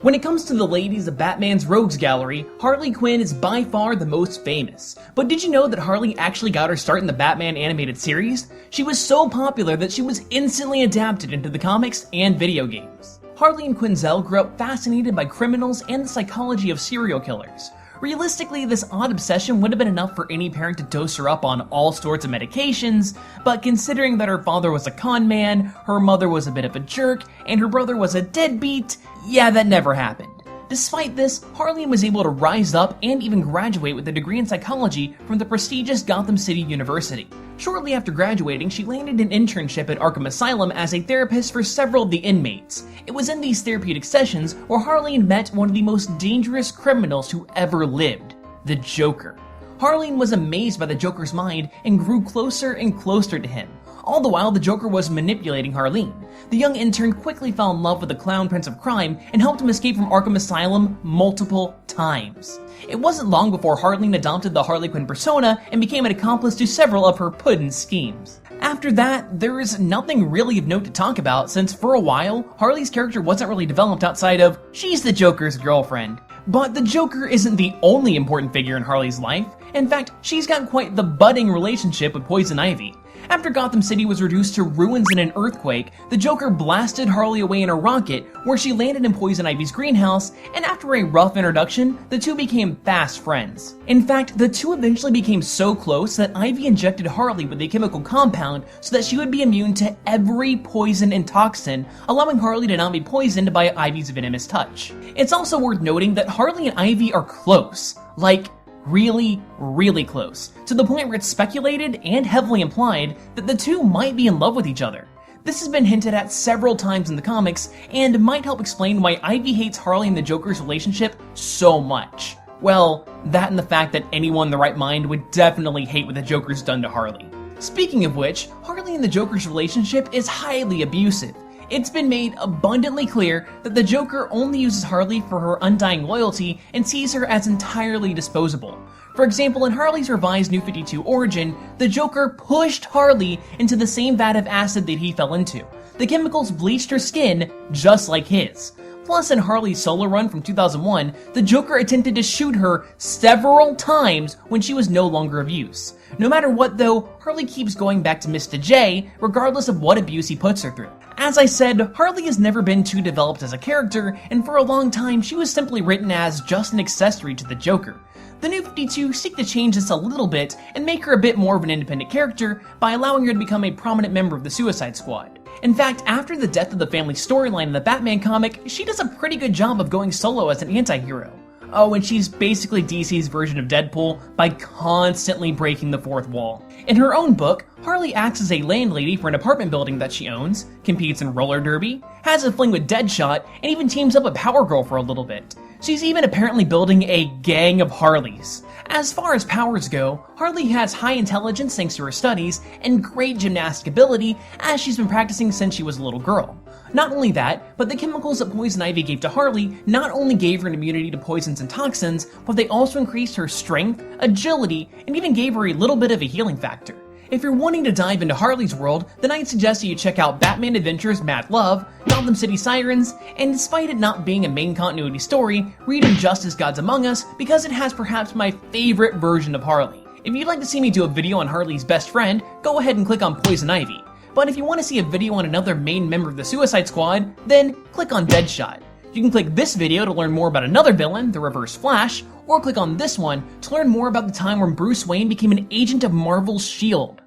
When it comes to the ladies of Batman's Rogues Gallery, Harley Quinn is by far the most famous. But did you know that Harley actually got her start in the Batman animated series? She was so popular that she was instantly adapted into the comics and video games. Harleen Quinnzel grew up fascinated by criminals and the psychology of serial killers. Realistically, this odd obsession would have been enough for any parent to dose her up on all sorts of medications, but considering that her father was a con man, her mother was a bit of a jerk, and her brother was a deadbeat, yeah, that never happened. Despite this, Harleen was able to rise up and even graduate with a degree in psychology from the prestigious Gotham City University. Shortly after graduating, she landed an internship at Arkham Asylum as a therapist for several of the inmates. It was in these therapeutic sessions where Harleen met one of the most dangerous criminals who ever lived, the Joker. Harleen was amazed by the Joker's mind and grew closer and closer to him. All the while, the Joker was manipulating Harleen. The young intern quickly fell in love with the clown prince of crime and helped him escape from Arkham Asylum multiple times. It wasn't long before Harleen adopted the Harley Quinn persona and became an accomplice to several of her puddin' schemes. After that, there is nothing really of note to talk about since for a while, Harley's character wasn't really developed outside of, she's the Joker's girlfriend. But the Joker isn't the only important figure in Harley's life. In fact, she's got quite the budding relationship with Poison Ivy. After Gotham City was reduced to ruins in an earthquake, the Joker blasted Harley away in a rocket where she landed in Poison Ivy's greenhouse, and after a rough introduction, the two became fast friends. In fact, the two eventually became so close that Ivy injected Harley with a chemical compound so that she would be immune to every poison and toxin, allowing Harley to not be poisoned by Ivy's venomous touch. It's also worth noting that Harley and Ivy are close, like really, really close, to the point where it's speculated and heavily implied that the two might be in love with each other. This has been hinted at several times in the comics and might help explain why Ivy hates Harley and the Joker's relationship so much. Well, that and the fact that anyone in the right mind would definitely hate what the Joker's done to Harley. Speaking of which, Harley and the Joker's relationship is highly abusive. It's been made abundantly clear that the Joker only uses Harley for her undying loyalty and sees her as entirely disposable. For example, in Harley's revised New 52 origin, the Joker pushed Harley into the same vat of acid that he fell into. The chemicals bleached her skin just like his. Plus, in Harley's solo run from 2001, the Joker attempted to shoot her several times when she was no longer of use. No matter what though, Harley keeps going back to Mr. J, regardless of what abuse he puts her through. As I said, Harley has never been too developed as a character, and for a long time she was simply written as just an accessory to the Joker. The New 52 seek to change this a little bit and make her a bit more of an independent character by allowing her to become a prominent member of the Suicide Squad. In fact, after the death of the family storyline in the Batman comic, she does a pretty good job of going solo as an anti-hero. Oh, and she's basically DC's version of Deadpool by constantly breaking the fourth wall. In her own book, Harley acts as a landlady for an apartment building that she owns, competes in roller derby, has a fling with Deadshot, and even teams up with Power Girl for a little bit. She's even apparently building a gang of Harleys. As far as powers go, Harley has high intelligence thanks to her studies and great gymnastic ability as she's been practicing since she was a little girl. Not only that, but the chemicals that Poison Ivy gave to Harley not only gave her an immunity to poisons and toxins, but they also increased her strength, agility, and even gave her a little bit of a healing factor. If you're wanting to dive into Harley's world, then I'd suggest that you check out Batman Adventures Mad Love, Gotham City Sirens, and despite it not being a main continuity story, read Injustice Gods Among Us because it has perhaps my favorite version of Harley. If you'd like to see me do a video on Harley's best friend, go ahead and click on Poison Ivy. But if you want to see a video on another main member of the Suicide Squad, then click on Deadshot. You can click this video to learn more about another villain, the Reverse Flash, or click on this one to learn more about the time when Bruce Wayne became an agent of Marvel's S.H.I.E.L.D.